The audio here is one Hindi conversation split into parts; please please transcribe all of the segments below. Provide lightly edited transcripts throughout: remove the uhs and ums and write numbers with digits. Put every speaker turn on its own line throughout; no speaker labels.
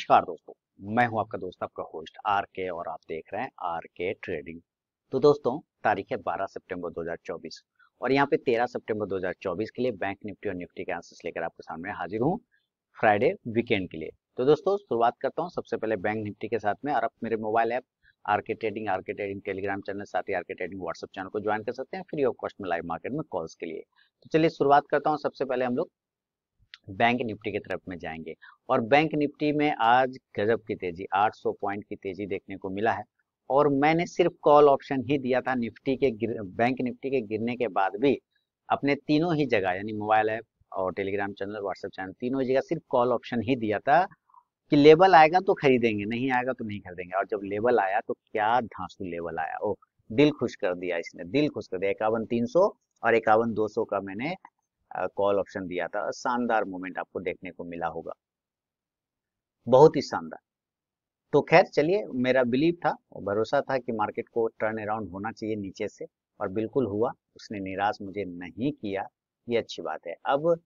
नमस्कार दोस्तों। मैं हूं आपका दोस्त, आपका होस्ट आर के, और आप देख रहे हैं आर के ट्रेडिंग। तो दोस्तों, तारीख है 12 सितंबर 2024 और यहाँ पे 13 सितंबर 2024 के लिए बैंक निफ्टी और निफ्टी के आंसर्स लेकर आपके सामने हाजिर हूँ फ्राइडे वीकेंड के लिए। तो दोस्तों, शुरुआत करता हूँ सबसे पहले बैंक निफ्टी के साथ में। और आप मेरे मोबाइल ऐप आर के ट्रेडिंग टेलीग्राम चैनल, साथ ही आर के ट्रेडिंग व्हाट्सएप चैनल को ज्वाइन कर सकते हैं फ्री ऑफ कॉस्ट में लाइव मार्केट में कॉल्स के लिए। तो चलिए शुरुआत करता हूँ। सबसे पहले हम लोग बैंक निफ्टी की तरफ में जाएंगे और बैंक निफ्टी में आज गजब की तेजी, 800 पॉइंट की तेजी देखने को मिला है। और मैंने सिर्फ कॉल ऑप्शन ही दिया था निफ्टी के बैंक निफ्टी के गिरने के बाद भी अपने तीनों ही जगह, यानी मोबाइल ऐप और टेलीग्राम चैनल, व्हाट्सएप चैनल, तीनों ही जगह सिर्फ कॉल ऑप्शन ही दिया था कि लेवल आएगा तो खरीदेंगे, नहीं आएगा तो नहीं खरीदेंगे। और जब लेवल आया तो क्या धांसू लेवल आया, ओ दिल खुश कर दिया, इसने दिल खुश कर दिया। 51,300 और 51,200 का मैंने कॉल ऑप्शन दिया था। शानदार मूवमेंट आपको देखने को मिला होगा, बहुत ही शानदार। तो खैर चलिए, मेरा बिलीव था और भरोसा था कि मार्केट को टर्न अराउंड होना चाहिए नीचे से, और बिल्कुल हुआ। उसने निराश मुझे नहीं किया, ये अच्छी बात है। अब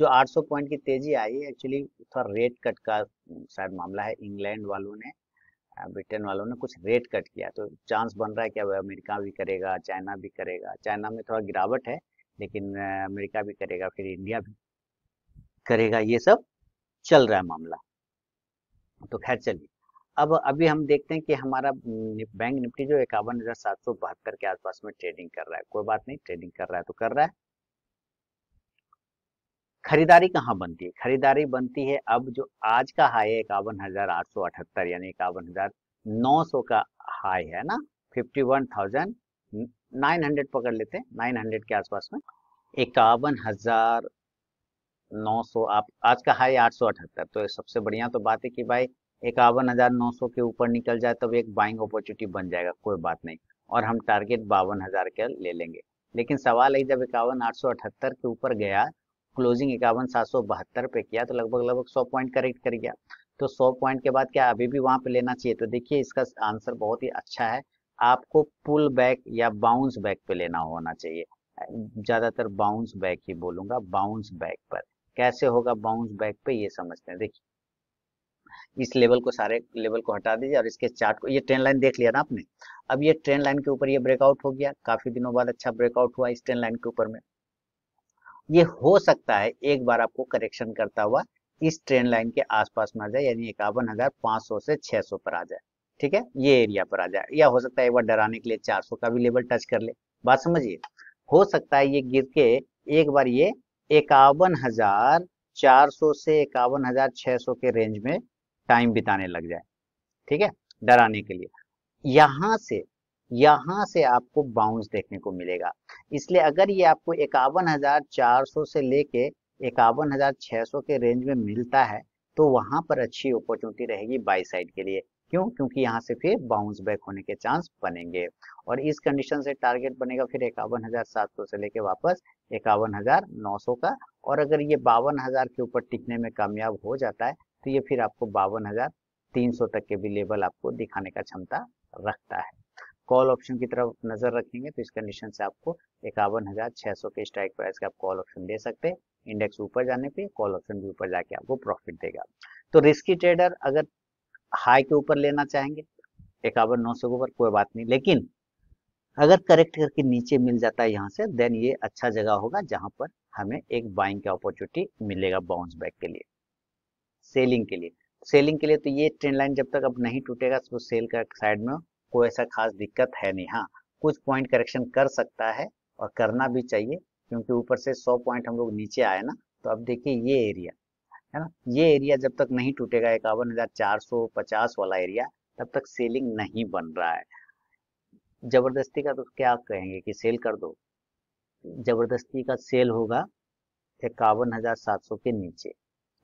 जो 800 पॉइंट की तेजी आई है, एक्चुअली थोड़ा रेट कट का शायद मामला है। इंग्लैंड वालों ने, ब्रिटेन वालों ने कुछ रेट कट किया, तो चांस बन रहा है कि अब अमेरिका भी करेगा, चाइना भी करेगा। चाइना में थोड़ा गिरावट है, लेकिन अमेरिका भी करेगा, फिर इंडिया भी करेगा। ये सब चल रहा है मामला। तो खैर चलिए, अब अभी हम देखते हैं कि हमारा बैंक निफ्टी जो 51,772 के आसपास में ट्रेडिंग कर रहा है। कोई बात नहीं, ट्रेडिंग कर रहा है तो कर रहा है। खरीदारी कहाँ बनती है? खरीदारी बनती है अब जो आज का हाई है 51,878, यानी 51,900 का हाई है ना। 51,900 पकड़ लेते हैं, 900 के आसपास में। 51,900, आप आज का हाई 878, तो सबसे बढ़िया तो बात है कि भाई 51,900 के ऊपर निकल जाए तब एक बाइंग अपॉर्चुनिटी बन जाएगा, कोई बात नहीं। और हम टारगेट 52,000 के ले लेंगे। लेकिन सवाल है, जब 51,878 के ऊपर गया, क्लोजिंग 51,772 पे किया, तो लगभग लगभग 100 पॉइंट करेक्ट कर गया। तो 100 पॉइंट के बाद क्या अभी भी वहां पे लेना चाहिए? तो देखिए, इसका आंसर बहुत ही अच्छा है। आपको पुल बैक या बाउंस बैक पे लेना होना चाहिए। ज्यादातर बाउंस बैक ही बोलूंगा, बाउंस बैक पर। कैसे होगा बाउंस बैक पे, ये समझते हैं। देखिए, इस लेवल को, सारे लेवल को हटा दीजिए और इसके चार्ट को, ये ट्रेंड लाइन देख लिया ना आपने। अब ये ट्रेंड लाइन के ऊपर ये ब्रेकआउट हो गया, काफी दिनों बाद अच्छा ब्रेकआउट हुआ इस ट्रेंड लाइन के ऊपर में। ये हो सकता है एक बार आपको करेक्शन करता हुआ इस ट्रेंड लाइन के आसपास में आ जाए, यानी 51,500 से 600 पर आ जाए। ठीक है, ये एरिया पर आ जाए। या हो सकता है एक बार डराने के लिए 400 का भी लेवल टच कर ले। बात समझिए, हो सकता है ये गिर के एक बार ये 51,400 से 51,600 के रेंज में टाइम बिताने लग जाए। ठीक है, डराने के लिए। यहाँ से आपको बाउंस देखने को मिलेगा। इसलिए अगर ये आपको 51,400 से लेके 51,600 के रेंज में मिलता है, तो वहां पर अच्छी अपॉर्चुनिटी रहेगी बाई साइड के लिए। क्यों? क्योंकि यहाँ से फिर बाउंस बैक होने के चांस बनेंगे, और इस कंडीशन से टारगेट बनेगा फिर 51,700 से लेके वापस 51,900 का। और अगर ये 52,000 के ऊपर टिकने में कामयाब हो जाता है, तो ये फिर आपको 52,300 तक के भी लेवल आपको दिखाने का क्षमता रखता है। कॉल ऑप्शन की तरफ नजर रखेंगे तो इस कंडीशन से आपको 51,600 के स्ट्राइक प्राइस का आप कॉल ऑप्शन दे सकते हैं। इंडेक्स ऊपर जाने पे कॉल ऑप्शन भी ऊपर जाके आपको प्रॉफिट देगा। तो रिस्की ट्रेडर अगर हाई के ऊपर लेना चाहेंगे 51,900 के ऊपर, कोई बात नहीं। लेकिन अगर करेक्ट करके नीचे मिल जाता है यहाँ से, देन ये अच्छा जगह होगा जहां पर हमें एक बाइंग का अपॉर्चुनिटी मिलेगा बाउंस बैक के लिए, सेलिंग के लिए। सेलिंग के लिए तो ये ट्रेंड लाइन जब तक अब नहीं टूटेगा, तो सेल का साइड में कोई ऐसा खास दिक्कत है नहीं। हाँ, कुछ पॉइंट करेक्शन कर सकता है और करना भी चाहिए, क्योंकि ऊपर से 100 पॉइंट हम लोग नीचे आए ना। तो अब देखिए ये एरिया है ना, ये एरिया जब तक नहीं टूटेगा 51,450 वाला एरिया, तब तक सेलिंग नहीं बन रहा है। जबरदस्ती का तो क्या कहेंगे कि सेल कर दो, जबरदस्ती का सेल होगा 51,700 के नीचे।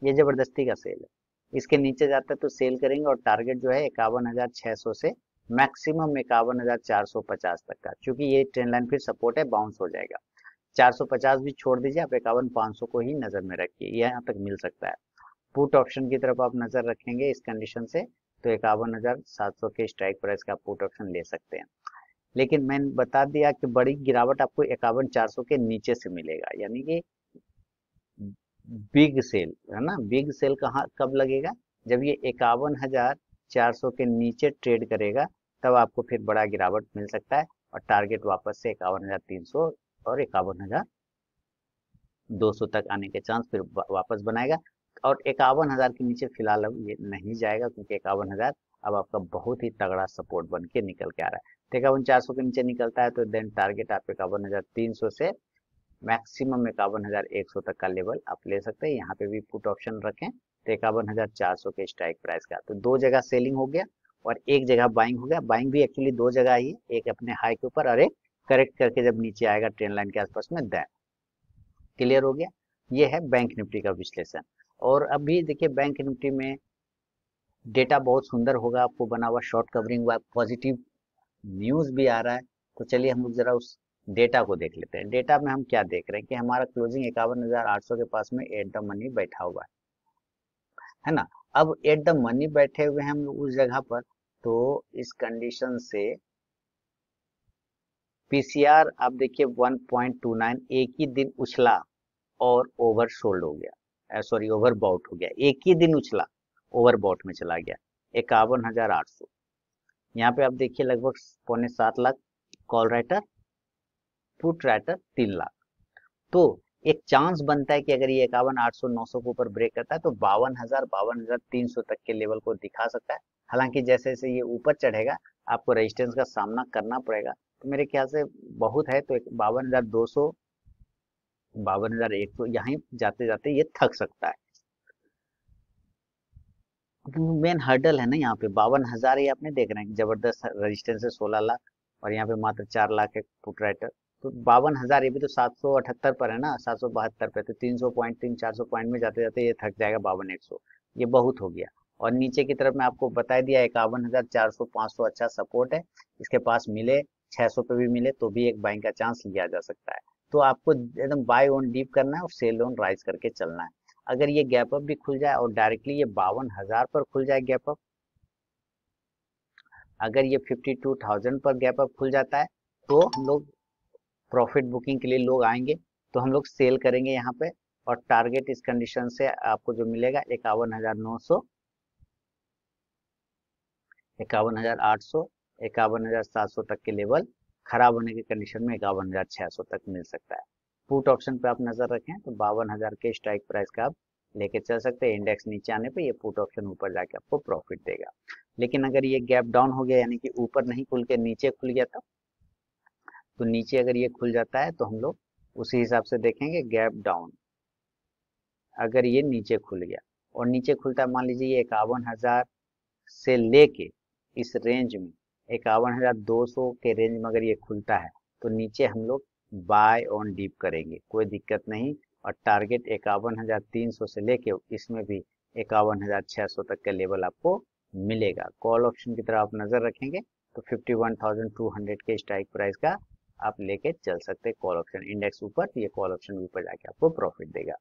ये जबरदस्ती का सेल है। इसके नीचे जाता है तो सेल करेंगे, और टारगेट जो है 51,600 से मैक्सिमम 51,450 तक का। क्योंकि ये ट्रेंड लाइन फिर सपोर्ट है, बाउंस हो जाएगा। 450 भी छोड़ दीजिए, आप 51,500 को ही नजर में रखिए, यहाँ तक मिल सकता है। पुट ऑप्शन की तरफ आप नजर रखेंगे इस कंडीशन से, तो 51,700 के स्ट्राइक प्राइस का पुट ऑप्शन ले सकते हैं। लेकिन मैंने बता दिया कि बड़ी गिरावट आपको 51,400 के नीचे से मिलेगा, यानी कि बिग सेल है ना। बिग सेल कहाँ कब लगेगा? जब ये 51,400 के नीचे ट्रेड करेगा तब आपको फिर बड़ा गिरावट मिल सकता है और टारगेट वापस से 51,300 और 51,200 तक आने के चांस फिर वापस बनाएगा। और 51,000 के नीचे फिलहाल अब ये नहीं जाएगा, क्योंकि 51,000 अब आपका बहुत ही तगड़ा सपोर्ट बन के निकल के आ रहा है। तो 51,400 के नीचे निकलता है तो देन टारगेट आप 51,300 से मैक्सिमम 51,100 तक का लेवल आप ले सकते हैं। यहाँ पे भी पुट ऑप्शन रखें तो 51,400 के स्ट्राइक प्राइस का, तो दो जगह सेलिंग हो गया और एक जगह बाइंग हो गया। बाइंग भी एक्चुअली दो जगह ही, एक अपने हाई के ऊपर और एक करेक्ट करके जब नीचे आएगा ट्रेंड लाइन के आसपास में, देन क्लियर हो गया। ये है बैंक निफ्टी का विश्लेषण। और अभी देखिए बैंक निफ्टी में डेटा बहुत सुंदर होगा, आपको बना हुआ शॉर्ट कवरिंग हुआ, पॉजिटिव न्यूज भी आ रहा है। तो चलिए हम लोग जरा उस डेटा को देख लेते हैं। डेटा में हम क्या देख रहे हैं कि हमारा क्लोजिंग 51,800 के पास में एट द मनी बैठा हुआ है ना। अब एट द मनी बैठे हुए हैं हम लोग उस जगह पर, तो इस कंडीशन से पीसीआर आप देखिए 1.29 एक ही दिन उछला और ओवर सोल्ड हो गया, सॉरी ओवर बॉट हो गया, एक ही दिन उछला ओवर बॉट में चला गया 51,800। यहाँ पे आप देखिए लगभग 6.25 lakh call writer, put writer 3 lakh. तो एक चांस बनता है कि अगर ये 51,800 900 के ऊपर ब्रेक करता है तो 52,000 52,300 तक के लेवल को दिखा सकता है। हालांकि जैसे जैसे ये ऊपर चढ़ेगा आपको रेजिस्टेंस का सामना करना पड़ेगा, तो मेरे ख्याल से बहुत है तो 52,200 52,100 यहीं जाते जाते ये थक सकता है। मेन हर्डल है ना यहाँ पे 52,000 ही आपने देख रहे हैं, जबरदस्त रेजिस्टेंस है 16 लाख और यहाँ पे मात्र 4 लाख है पुट राइटर। तो 52,000 ये भी तो 778 पर है ना, 772 पे, तो 300 पॉइंट 400 पॉइंट में जाते जाते ये थक जाएगा 52,100, ये बहुत हो गया। और नीचे की तरफ मैं आपको बता दिया 51,400 500 अच्छा सपोर्ट है, इसके पास मिले 600 पे भी मिले तो भी एक बाइंग का चांस लिया जा सकता है। तो आपको एकदम बाय ऑन डीप करना है और सेल ऑन राइज करके चलना है। अगर ये गैप अप भी खुल जाए और डायरेक्टली ये 52,000 पर खुल जाए गैप अप, अगर ये 52,000 पर गैप अप खुल जाता है तो हम लोग प्रॉफिट बुकिंग के लिए लोग आएंगे, तो हम लोग सेल करेंगे यहाँ पे। और टारगेट इस कंडीशन से आपको जो मिलेगा 51,900 51,800 51,700 तक के लेवल, खराब होने की कंडीशन में 51,600 तक मिल सकता है। पुट ऑप्शन पे आप नजर रखें तो 52,000 के स्ट्राइक प्राइस का आप लेके चल सकते हैं। इंडेक्स नीचे आने पे ये पुट ऑप्शन ऊपर जाके आपको प्रॉफिट देगा। लेकिन अगर ये गैप डाउन हो गया यानी कि ऊपर नहीं खुल के नीचे खुल गया था, तो नीचे अगर ये खुल जाता है तो हम लोग उसी हिसाब से देखेंगे गैप डाउन। अगर ये नीचे खुल गया और नीचे खुलता है, मान लीजिए ये 51,000 से लेके इस रेंज में 51,200 के रेंज में अगर ये खुलता है तो नीचे हम लोग बाय ऑन डीप करेंगे, कोई दिक्कत नहीं। और टारगेट 51,300 से लेके इसमें भी 51,600 तक का लेवल आपको मिलेगा। कॉल ऑप्शन की तरफ आप नजर रखेंगे तो 51,200 के स्ट्राइक प्राइस का आप लेके चल सकते हैं कॉल ऑप्शन। इंडेक्स ऊपर, ये कॉल ऑप्शन ऊपर जाके आपको प्रॉफिट देगा।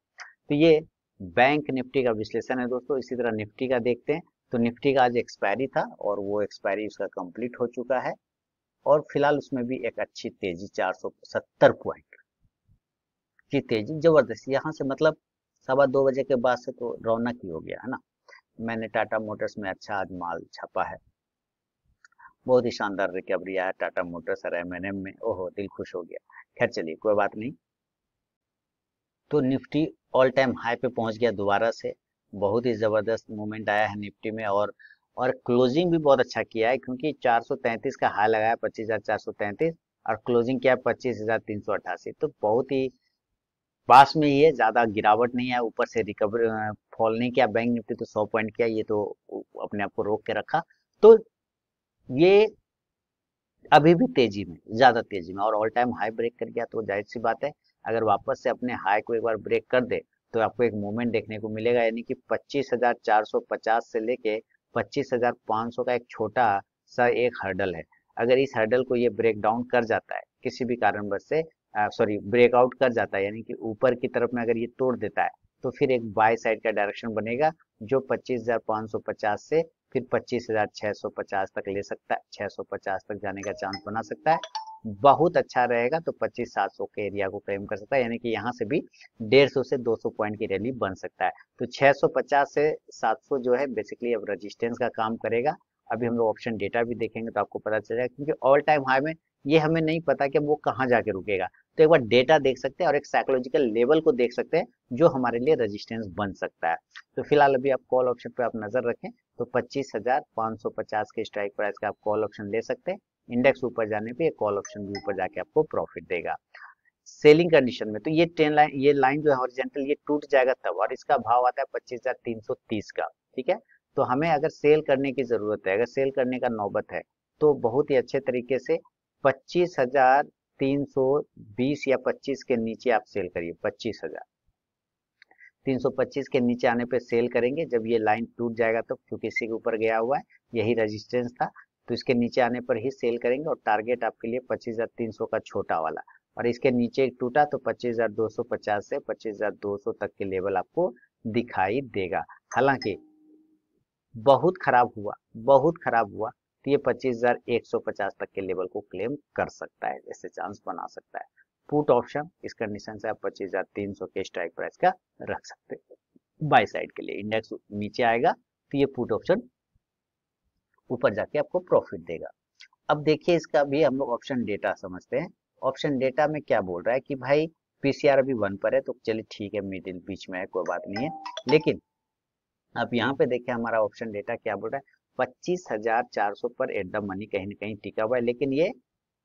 तो ये बैंक निफ्टी का विश्लेषण है दोस्तों। इसी तरह निफ्टी का देखते हैं। तो निफ्टी का आज एक्सपायरी था और वो एक्सपायरी उसका कंप्लीट हो चुका है और फिलहाल उसमें भी एक अच्छी तेजी 470 पॉइंट की तेजी जबरदस्त, यहाँ से मतलब 2:15 बजे के बाद से तो रौनक ही हो गया है ना। मैंने टाटा मोटर्स में अच्छा आज माल छापा है, बहुत ही शानदार रिकवरी आया टाटा मोटर्स और एमएनएम में, ओहो दिल खुश हो गया। खैर चलिए कोई बात नहीं। तो निफ्टी ऑल टाइम हाई पे पहुंच गया दोबारा से, बहुत ही जबरदस्त मूवमेंट आया है निफ्टी में। और क्लोजिंग भी बहुत अच्छा किया है, क्योंकि 433 का हाई लगाया 25,433 और क्लोजिंग किया 25,388, तो बहुत ही पास में ही है, ज्यादा गिरावट नहीं है, ऊपर से रिकवर फॉल नहीं किया। बैंक निफ्टी तो 100 पॉइंट किया, ये तो अपने आप को रोक के रखा। तो ये अभी भी तेजी में, ज्यादा तेजी में, और ऑल टाइम हाई ब्रेक कर गया तो जाहिर सी बात है अगर वापस से अपने हाई को एक बार ब्रेक कर दे तो आपको एक मूवमेंट देखने को मिलेगा, यानी कि 25,450 से लेके 25,500 का एक छोटा सा एक हर्डल है। अगर इस हर्डल को ये ब्रेक डाउन कर जाता है किसी भी कारणवश से, सॉरी ब्रेकआउट कर जाता है, यानी कि ऊपर की तरफ में अगर ये तोड़ देता है तो फिर एक बाय साइड का डायरेक्शन बनेगा जो 25,550 से फिर 25,650 तक ले सकता है, 650 तक जाने का चांस बना सकता है। बहुत अच्छा रहेगा तो 25,700 के एरिया को क्लेम कर सकता है, यानी कि यहाँ से भी 150 से 200 पॉइंट की रैली बन सकता है। तो 650 से 700 जो है बेसिकली अब रेजिस्टेंस का काम करेगा। अभी हम लोग ऑप्शन डेटा भी देखेंगे तो आपको पता चलेगा, क्योंकि ऑल टाइम हाई में ये हमें नहीं पता कि वो कहाँ जाके रुकेगा। तो एक बार डेटा देख सकते हैं और एक साइकोलॉजिकल लेवल को देख सकते हैं जो हमारे लिए रेजिस्टेंस बन सकता है। तो फिलहाल अभी आप कॉल ऑप्शन पे आप नजर रखें तो 25,550 के स्ट्राइक प्राइस का आप कॉल ऑप्शन ले सकते हैं। इंडेक्स ऊपर जाने पे ये कॉल ऑप्शन भी ऊपर जाके आपको प्रॉफिट देगा। सेलिंग कंडीशन में तो ये ट्रेंड लाइन, ये लाइन जो है हॉरिजॉन्टल, ये टूट जाएगा तब, और इसका भाव आता है 25,330 का। ठीक है, तो हमें अगर सेल करने की जरूरत है, अगर सेल करने का नौबत है, तो बहुत ही अच्छे तरीके से 25,320 या 25 के नीचे आप सेल करिए। 25,325 के नीचे आने पे सेल करेंगे। जब ये लाइन टूट जाएगा तो, क्योंकि इसी के ऊपर गया हुआ है, यही रेजिस्टेंस था, तो इसके नीचे आने पर ही सेल करेंगे। और टारगेट आपके लिए 25,300 का छोटा वाला, और इसके नीचे टूटा तो 25,250 से 25,200 तक के लेवल आपको दिखाई देगा। हालांकि बहुत खराब हुआ, बहुत खराब हुआ तो ये 25,150 तक के लेवल को क्लेम कर सकता है, ऐसे चांस बना सकता है। पुट ऑप्शन इस कंडीशन से आप 25,300 के स्ट्राइक प्राइस का रख सकते हैं बाय साइड के लिए। इंडेक्स नीचे आएगा तो ये पुट ऑप्शन ऊपर जाके आपको प्रॉफिट देगा। अब देखिए इसका भी हम लोग ऑप्शन डेटा समझते हैं। ऑप्शन डेटा में क्या बोल रहा है कि भाई पीसीआर अभी 1 पर है, तो चलिए ठीक है, मिडिल बीच में है, कोई बात नहीं है। लेकिन अब यहाँ पे देखिए हमारा ऑप्शन डेटा क्या बोल रहा है, 25,400 पर एट द मनी कहीं ना कहीं टिका हुआ है, लेकिन ये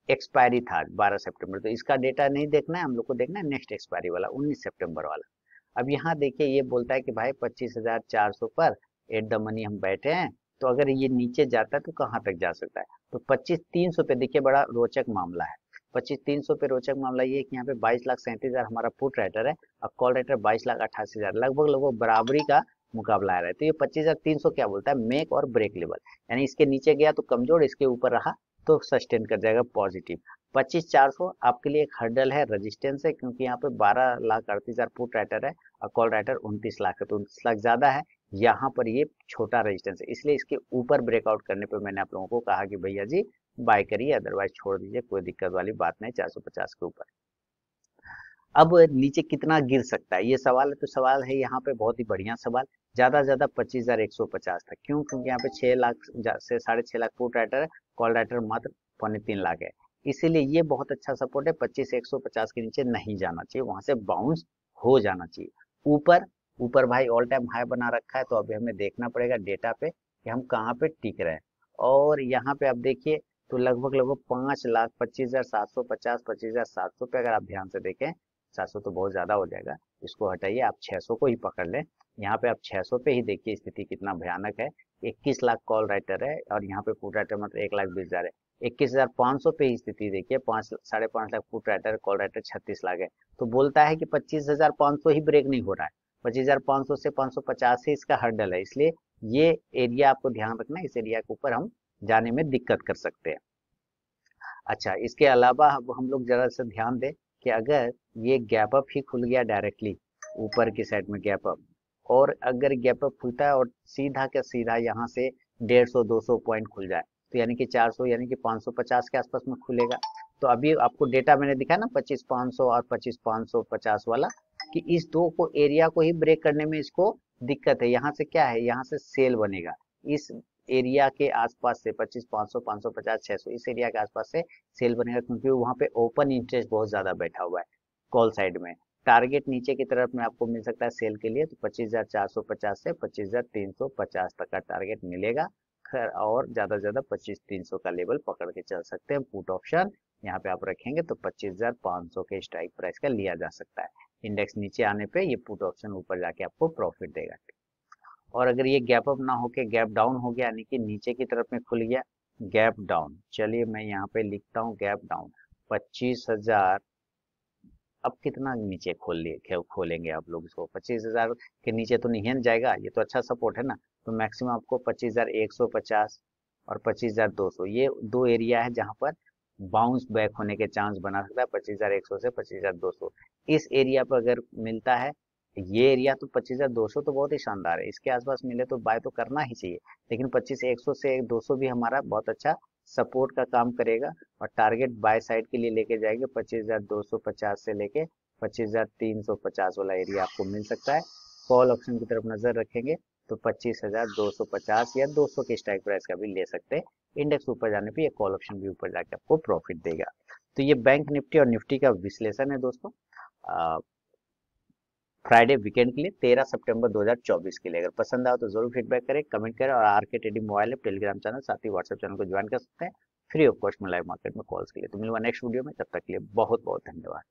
एक्सपायरी था 12 सितंबर, तो इसका डेटा नहीं देखना है हम लोग को, देखना है नेक्स्ट एक्सपायरी वाला 19 सितंबर वाला। अब यहाँ देखिए ये बोलता है कि भाई 25,400 पर एट द मनी हम बैठे हैं, तो अगर ये नीचे जाता है तो कहाँ तक जा सकता है। तो 25,300 पे देखिए बड़ा रोचक मामला है। 25,300 पे रोचक मामला ये है कि यहाँ पे 22,37,000 हमारा पुट राइटर है और कॉल राइटर 22,88,000, लगभग लगभग बराबरी का मुकाबला आ रहा है। तो ये 25,300 क्या बोलता है, मेक और ब्रेक लेवल, यानी इसके नीचे गया तो कमजोर, इसके ऊपर रहा तो सस्टेन कर जाएगा पॉजिटिव। 25,400 आपके लिए एक हर्डल है, रेजिस्टेंस है, क्योंकि यहाँ पे 12,38,000 पुट राइटर है और कॉल राइटर 29 लाख है, तो 29 लाख ज्यादा है। यहाँ पर ये छोटा रेजिस्टेंस है, इसलिए इसके ऊपर ब्रेकआउट करने पे मैंने आप लोगों को कहा कि भैया जी बाय करिए, अदरवाइज छोड़ दीजिए, कोई दिक्कत वाली बात नहीं। 450 के ऊपर अब नीचे कितना गिर सकता है ये सवाल है। तो सवाल है यहाँ पे बहुत ही बढ़िया सवाल, ज्यादा से ज्यादा 25,150 तक। क्यों? क्योंकि यहाँ पे 6 लाख से 6.5 लाख पुट राइटर है, कॉल राइटर मात्र 2.25 लाख है, इसीलिए ये बहुत अच्छा सपोर्ट है। 25,150 के नीचे नहीं जाना चाहिए, वहां से बाउंस हो जाना चाहिए। ऊपर ऊपर भाई ऑल टाइम हाई बना रखा है, तो अभी हमें देखना पड़ेगा डेटा पे कि हम कहाँ पे टिक रहे हैं। और यहाँ पे आप देखिए तो लगभग लगभग 5,25,750, 25,700 पे अगर आप ध्यान से देखें, 700 तो बहुत ज्यादा हो जाएगा, इसको हटाइए, आप 600 को ही पकड़ लें। यहाँ पे आप 600 पे ही देखिए स्थिति कितना भयानक है। 21 लाख कॉल राइटर है और यहाँ पे पुट राइटर मतलब 1,20,000 है। 21,500 पे ही स्थिति देखिए, 5.5 lakh put writer, call writer 36 lakh है। तो बोलता है कि 25,500 ही ब्रेक नहीं हो रहा है, 25,500 से 550 ही इसका हर्डल है, इसलिए ये एरिया आपको ध्यान रखना है, इस एरिया के ऊपर हम जाने में दिक्कत कर सकते हैं। अच्छा, इसके अलावा अब हम लोग जरा सा ध्यान दें कि अगर ये गैप अप ही खुल गया डायरेक्टली ऊपर की साइड में गैप अप, और अगर गैप अप खुलता है और सीधा का सीधा यहाँ से 150-200 पॉइंट खुल जाए, तो यानी कि 400 यानी कि 550 के आसपास में खुलेगा। तो अभी आपको डेटा मैंने दिखाया ना 25,500 और 25,550 वाला, कि इस दो को एरिया को ही ब्रेक करने में इसको दिक्कत है। यहाँ से क्या है, यहाँ से सेल बनेगा इस एरिया के आसपास से 25,500, 550, 600 इस एरिया के आसपास से सेल बनेगा, क्योंकि वहां पे ओपन इंटरेस्ट बहुत ज्यादा बैठा हुआ है कॉल साइड में। टारगेट नीचे की तरफ में आपको मिल सकता है सेल के लिए, तो 25,450 से 25,350 तक का टारगेट मिलेगा। खैर और ज्यादा से ज्यादा 25,300 का लेवल पकड़ के चल सकते हैं। पुट ऑप्शन यहाँ पे आप रखेंगे तो 25,500 के स्ट्राइक प्राइस का लिया जा सकता है। इंडेक्स नीचे आने पे ये पुट ऑप्शन ऊपर जाके आपको प्रॉफिट देगा। और अगर ये गैप अप ना होके गैप डाउन हो गया, यानी कि नीचे की तरफ में खुल गया, गैप डाउन, चलिए मैं यहाँ पे लिखता हूँ गैप डाउन 25,000। अब कितना नीचे खोलेंगे आप लोग इसको, 25,000 के नीचे तो नहीं है जाएगा, ये तो अच्छा सपोर्ट है ना। तो मैक्सिमम आपको 25,150 और 25,200, ये दो एरिया है जहां पर बाउंस बैक होने के चांस बना सकता है। 25,100 से 25,200 इस एरिया पर अगर मिलता है, ये एरिया तो 25,200 तो बहुत ही शानदार है, इसके आसपास मिले तो बाय तो करना ही चाहिए। लेकिन 25,100 से 200 भी हमारा बहुत अच्छा सपोर्ट का काम करेगा और टारगेट बाय साइड के लिए लेके जाएंगे 25,250 से लेके 25,350 वाला एरिया आपको मिल सकता है। कॉल ऑप्शन की तरफ नजर रखेंगे तो 25,250 या 200 के स्ट्राइक प्राइस का भी ले सकते हैं। इंडेक्स ऊपर जाने पे ये कॉल ऑप्शन भी ऊपर जाके आपको प्रॉफिट देगा। तो ये बैंक निफ्टी और निफ्टी का विश्लेषण है दोस्तों, फ्राइडे वीकेंड के लिए 13 सितंबर 2024 के लिए। अगर पसंद आए तो जरूर फीडबैक करें, कमेंट करें और आर के trading mobile app, Telegram channel, साथ ही व्हाट्सएप चैनल को ज्वाइन कर सकते हैं फ्री ऑफ कॉस्ट में लाइव मार्केट में कॉल्स के लिए। तो मिलूंगा नेक्स्ट वीडियो में, तब तक के लिए बहुत बहुत धन्यवाद।